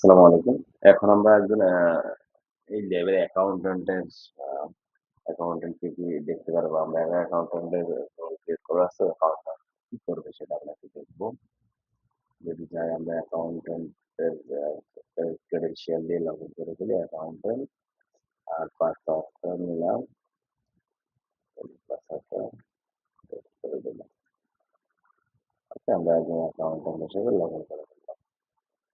আসসালামু আলাইকুম। এখন আমরা একজন এই লেভেল অ্যাকাউন্টেন্টের আ অ্যাকাউন্টেন্ট কে কি দেখতে পারবো? আমরা অ্যাকাউন্টেন্টের রোল ক্রিয়েট করা আছে। অ্যাকাউন্টটা কি করবে সেটা আমরা একটু দেখবো। যদি চাই আমরা অ্যাকাউন্টেন্টের ক্রেডেনশিয়াল দিয়ে লগ ইন করে ফেলি। অ্যাকাউন্টেন্ট আর পাসওয়ার্ডটা নিলাম। পাসওয়ার্ডটা পেস্ট করে দিলাম। আচ্ছা, আমরা একজন অ্যাকাউন্টেন্ট হিসেবে লগ ইন করে ফেললাম।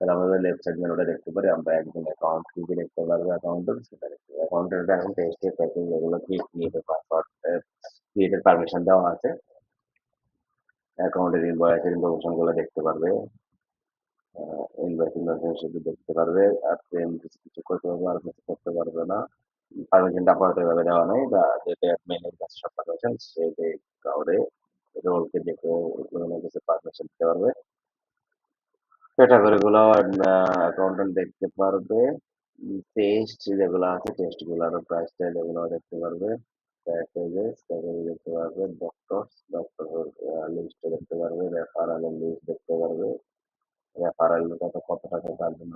তাহলে আমাদের লেফট সাইড মেনুটা দেখতে পারি আমরা একজন অ্যাকাউন্ট কি কি দেখতে পারবো অ্যাকাউন্টেন্ট সেটা দেখতে পারবো। অ্যাকাউন্টেন্ট এখন টেস্টে প্যাকেজ এগুলো কি ক্রিয়েটের পাসওয়ার্ড ক্রিয়েটের পারমিশন দেওয়া আছে। অ্যাকাউন্টের ইনভয়েসের ইনফরমেশন গুলো দেখতে পারবে। ইনভয়েস ইনফরমেশন শুধু দেখতে পারবে আর সেম কিছু কিছু করতে পারবে আর কিছু করতে পারবে না। পারমিশনটা আপাতত এভাবে দেওয়া নেই বা যেটা মেনের কাছে সব পারমিশন সে যে কাউরে রোলকে দেখে কোনো কিছু পারমিশন দিতে পারবে। ক্যাটাগরি গুলো অ্যাকাউন্টেন্ট দেখতে পারবে। টেস্ট যেগুলো আছে টেস্ট গুলার প্রাইস টাইল এগুলো দেখতে পারবে। প্যাকেজেস প্যাকেজ দেখতে পারবে। ডক্টর লিস্ট দেখতে পারবে। রেফারেলের লিস্ট দেখতে পারবে। রেফারেল কত টাকা তার জন্য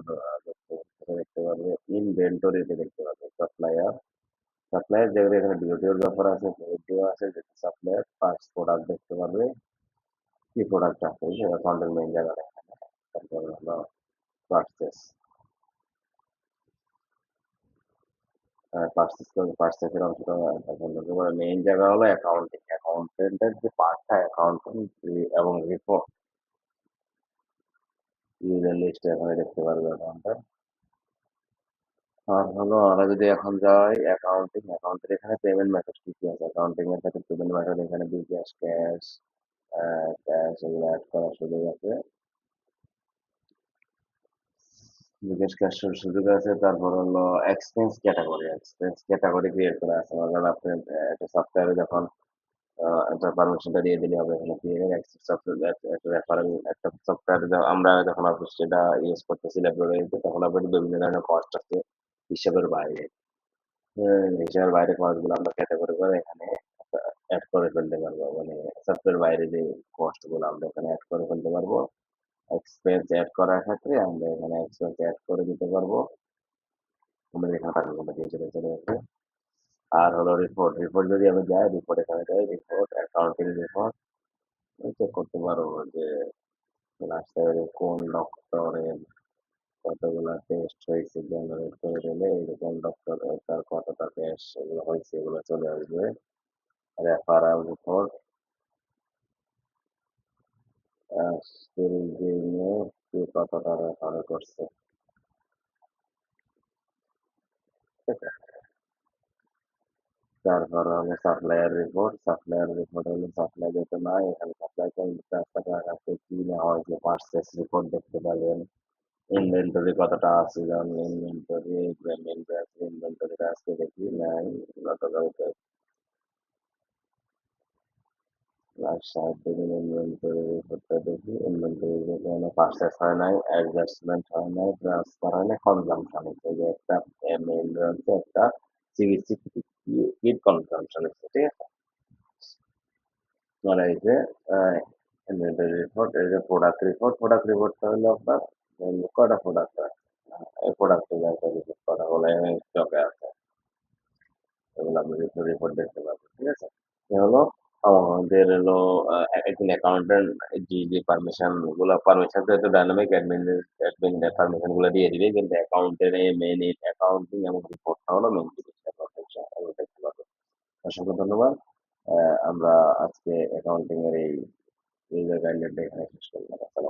দেখতে পারবে। ইনভেন্টরিতে দেখতে পারবে। সাপ্লায়ার যেগুলো এখানে ডিওটিওর ব্যাপার আছে ডিও আছে যেটা সাপ্লায়ার ফার্স্ট প্রোডাক্ট দেখতে পারবে। কি প্রোডাক্ট আছে সেটা অ্যাকাউন্টের মেইন জায়গাটা এখানে। তারপর হলো পারচেস পার্সেসের অংশটা পছন্দ করে মেইন জায়গা হলো অ্যাকাউন্টিং অ্যাকাউন্টেন্টের যে পার্টটা অ্যাকাউন্টিং এবং রিপোর্ট ইউজার লিস্ট এখানে দেখতে পারবে অ্যাকাউন্টেন্ট আর হলো আমরা যদি এখন যাই অ্যাকাউন্টের এখানে পেমেন্ট মেথড কি কি আছে অ্যাকাউন্টিং এর ক্ষেত্রে পেমেন্ট মেথড এখানে বিকাশ ক্যাশ এগুলো অ্যাড করার সুযোগ আছে বিকাশ ক্যাশের সুযোগ আছে তারপর হলো এক্সপেন্স ক্যাটাগরি ক্রিয়েট করা আছে কারণ আপনি একটা সফটওয়্যারে যখন একটা পারমিশনটা দিয়ে দিলে হবে এখানে ক্লিয়ার অ্যাক্সেস সফটওয়্যার একটা রেফারেল একটা সফটওয়্যার আমরা যখন অফিস সেটা ইউজ করতেছি লাইব্রেরিতে তখন আপনার বিভিন্ন ধরনের কস্ট আছে হিসাবের বাইরে হিসাবের বাইরে কস্ট গুলো আমরা ক্যাটাগরি করে এখানে অ্যাড করে ফেলতে পারবো মানে সফটওয়্যার বাইরে যে কস্ট গুলো আমরা এখানে অ্যাড করে ফেলতে পারবো এক্সপেন্স অ্যাড করার ক্ষেত্রে আমরা এখানে এক্সপেন্স অ্যাড করে দিতে পারবো আমাদের এখানে পারমিশনটা দিয়ে চলে যাবে আর হলো রিপোর্ট যদি আমি যাই রিপোর্ট এখানে যাই রিপোর্ট অ্যাকাউন্টিং রিপোর্ট চেক করতে পারো যে রাস্তায় কোন ডক্টরের কতগুলা টেস্ট হয়েছে জেনারেট করে দিলে এরকম ডক্টর তার কতটা টেস্ট এগুলো হয়েছে এগুলো চলে আসবে রেফারাল রিপোর্ট দিনে কে কতটা রেফার করছে ঠিক আছে তারপর হলো সাপ্লায়ার রিপোর্ট হলো সাপ্লাই যেতে নাই এখানে সাপ্লাই কোন রাস্তাটা কাছে কি নেওয়া হয়েছে পার্সেস রিপোর্ট দেখতে পাবেন ইনভেন্টরি কতটা আছে যেমন ইনভেন্টরিটা আজকে দেখি নাই গতকালকে লাস্ট 7 দিনের ইনভেন্টরি রিপোর্টটা দেখি ইনভেন্টরি কোনো পারচেস হয় নাই অ্যাডজাস্টমেন্ট হয় নাই ট্রান্সফার হয় নাই কনজাম্পশন হচ্ছে যে একটা মেইল রয়েছে একটা সিবিসি কিট কনজাম্পশন হচ্ছে ঠিক আছে মানে এই যে ইনভেন্টরি রিপোর্ট এই যে প্রোডাক্ট রিপোর্টটা হলো আপনার কয়টা প্রোডাক্ট আছে এই প্রোডাক্টের রিপোর্ট করা হলো স্টকে আছে এগুলো আপনি রিপোর্ট দেখতে পাবেন ঠিক আছে এ হলো আমাদের হলো একজন অ্যাকাউন্টেন্ট যে পারমিশন তো ডাইনামিক অ্যাডমিন পারমিশন গুলো দিয়ে দিবে কিন্তু অ্যাকাউন্টের মেইন অ্যাকাউন্টিং এবং রিপোর্টটা হলো মেইন জিনিসটা এগুলো দেখতে পাবেন অসংখ্য ধন্যবাদ আমরা আজকে অ্যাকাউন্টিং এর এই ইউজার গাইডলাইনটা এখানে শেষ করলাম আসসালামু